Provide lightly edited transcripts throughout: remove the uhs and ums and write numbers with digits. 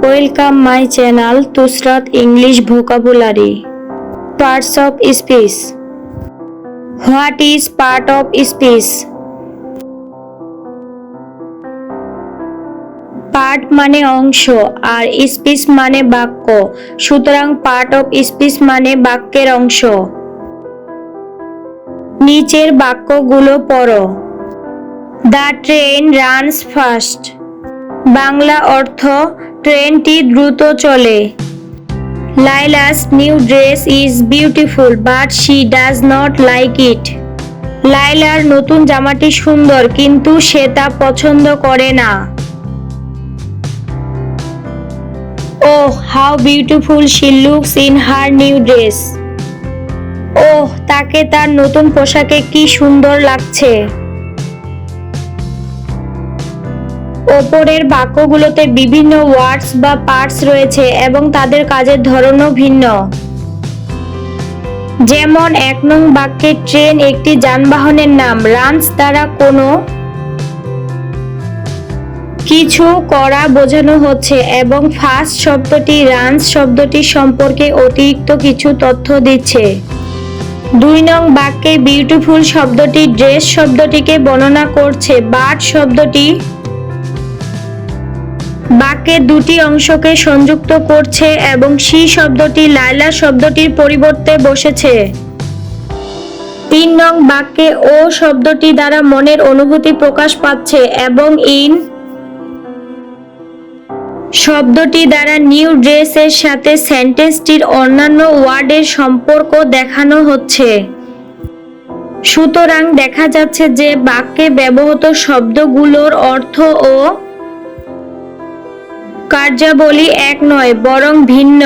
Welcome my channel Tusrat English Vocabulary. Parts of speech. What is part of speech? Part মানে অংশ আর speech মানে বাক্য, সুতরাং part of speech মানে বাক্যের অংশ। নিচের বাক্যগুলো পড়ো। The train runs fast. Bangla অর্থ ট্রেনটি দ্রুত চলে। Laila's new dress is beautiful but she does not like it. লাইলার নতুন জামাটি সুন্দর কিন্তু সে তা পছন্দ করে না। Oh, how beautiful she looks in her new dress. ওহ, তাকে তার নতুন পোশাকে কি সুন্দর লাগছে। ওপরের বাক্যগুলোতে বিভিন্ন ওয়ার্ডস বা পার্টস রয়েছে এবং তাদের কাজের ধরনও ভিন্ন। যেমন 1 নং বাক্যে ট্রেন একটি যানবাহনের নাম। রানস দ্বারা কোনো কিছু করা বোঝানো হচ্ছে এবং ফাস্ট শব্দটি রানস শব্দটি সম্পর্কে অতিরিক্ত কিছু তথ্য দিচ্ছে। 2 নং বাক্যে বিউটিফুল শব্দটি ড্রেস শব্দটিকে বর্ণনা করছে। বাট শব্দটি বাক্যের দুটি অংশকে সংযুক্ত করছে এবং শি শব্দটি লাইলা শব্দটির পরিবর্তে বসেছে। 3 নং বাক্যে ও শব্দটি দ্বারা মনের অনুভূতি প্রকাশ পাচ্ছে এবং ইন শব্দটি দ্বারা নিউ ড্রেসের সাথে সেন্টেন্সটির অন্যান্য ওয়ার্ডের সম্পর্ক দেখানো হচ্ছে। সুতরাং দেখা যাচ্ছে যে বাক্যে ব্যবহৃত শব্দগুলোর অর্থ ও কার্যাবলী এক নয়, বরং ভিন্ন।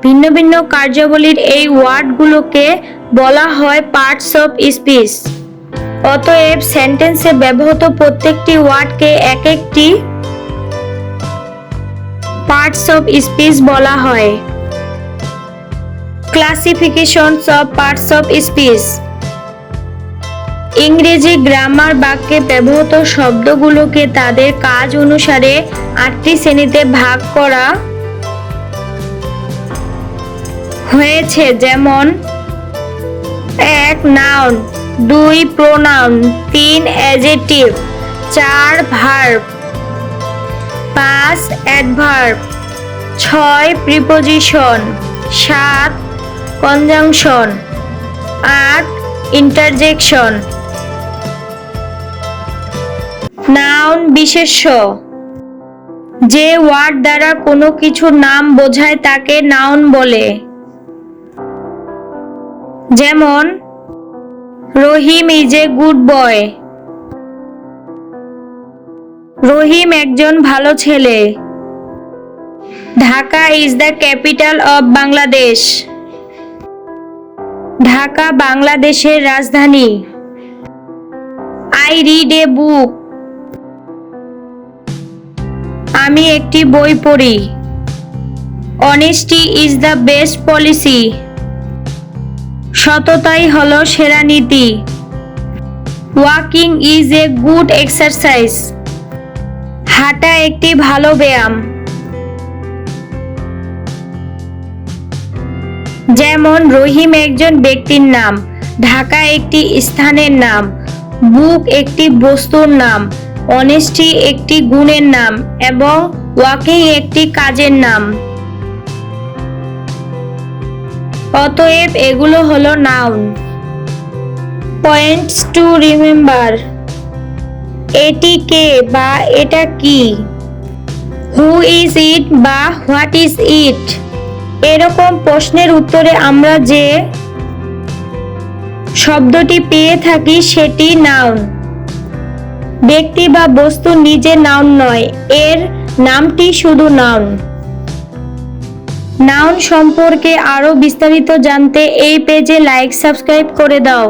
ভিন্ন ভিন্ন কার্যাবলীর এই ওয়ার্ডগুলোকে বলা হয় পার্টস অফ স্পিচ। অতএব সেন্টেন্সে ব্যবহৃত প্রত্যেকটি ওয়ার্ডকে এক একটি পার্টস অফ স্পিচ বলা হয়। Classifications of parts of speech. ইংরেজি গ্রামার বাক্যে ব্যবহৃত শব্দগুলোকে তাদের কাজ অনুসারে 8টি শ্রেণীতে ভাগ করা হয়েছে। যেমন 1 noun, 2 pronoun, 3 adjective, 4 verb, 5 adverb, 6 preposition, 7 conjunction, 8 interjection. Noun বিশেষ্য। যে ওয়ার্ড দ্বারা কোনো কিছু নাম বোঝায় তাকে নাউন বলে। যেমন রহিম ইজ এ গুড বয়। রহিম একজন ভালো ছেলে। Dhaka is the capital of Bangladesh. Dhaka বাংলাদেশের রাজধানী। I read a book. আমি একটি বই পড়ি। Honesty is the best policy. সততাই হলো সেরা নীতি। Walking is a good exercise. হাঁটা একটি ভালো ব্যায়াম। যেমন রহিম একজন ব্যক্তির নাম, ঢাকা একটি স্থানের নাম, বুক একটি বস্তুর নাম, অনেস্টি একটি গুণের নাম এবং ওয়াকিং একটি কাজের নাম। অতএব এগুলো হলো নাউন। Points to remember. এটি কে বা এটা কি। হু ইজ ইট বা হোয়াট ইজ ইট। এরকম প্রশ্নের উত্তরে আমরা যে শব্দটি পেয়ে থাকি সেটি নাউন। ব্যক্তি বা বস্তু নিজে নাউন নয়, এর নামটি শুধু নাউন। নাউন সম্পর্কে আরো বিস্তারিত জানতে এই পেজে লাইক সাবস্ক্রাইব করে দাও।